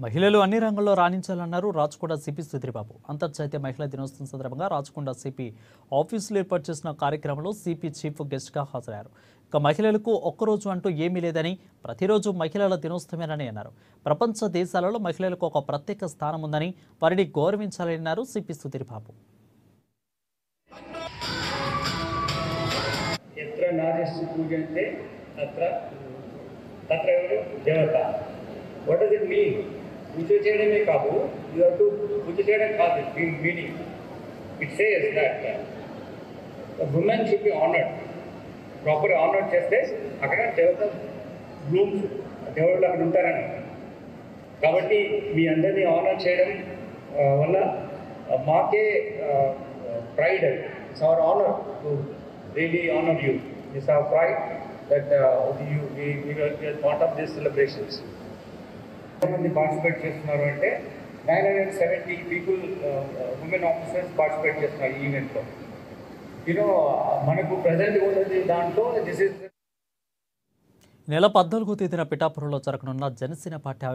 మహిళలు అన్ని రంగాల్లో రాణించాలన్నారు రాచకొండ సిపి సుధీర్బాబు. అంతర్జాతీయ మహిళా దినోత్సవం సందర్భంగా రాచకొండ సిపి ఆఫీసులో ఏర్పాటు చేసిన కార్యక్రమంలో సిపి చీఫ్ గెస్ట్గా హాజరయ్యారు. ఇక మహిళలకు ఒక్కరోజు అంటూ ఏమీ లేదని, ప్రతిరోజు మహిళల దినోత్సవమేనని అన్నారు. ప్రపంచ దేశాలలో మహిళలకు ఒక ప్రత్యేక స్థానం ఉందని, వారిని గౌరవించాలని అన్నారు సిపి సుధీర్బాబు. ఎత్ర నార్యస్సు పూజంతే తత్ర తత్ర ఎవరు దేవత. What does it mean? పూజ చేయడమే కాదు, యూ హ్యావ్ టు పూజ చేయడం కాదు, meaning it says that women should be honoured. Proper honour చేస్తే అక్కడ దేవత బ్లూమ్స్, దేవుళ్ళు అక్కడ ఉంటారని. కాబట్టి మీ అందరినీ ఆనర్ చేయడం వల్ల మాకే pride. It's our honour to really honor you. It's our pride that we were part of these celebrations. ఎంతమంది పార్టిసిపేట్ చేస్తున్నారు అంటే 970 పీపుల్ ఉమెన్ ఆఫీసర్స్ పార్టిసిపేట్ చేస్తున్నారు ఈ ఈవెంట్లో. యూనో మనకు ప్రజెంట్ ఉన్నది దాంట్లో దిస్ ఇస్. నెల 14వ తేదీన పిఠాపురంలో జరగనున్న జనసేన పార్టీ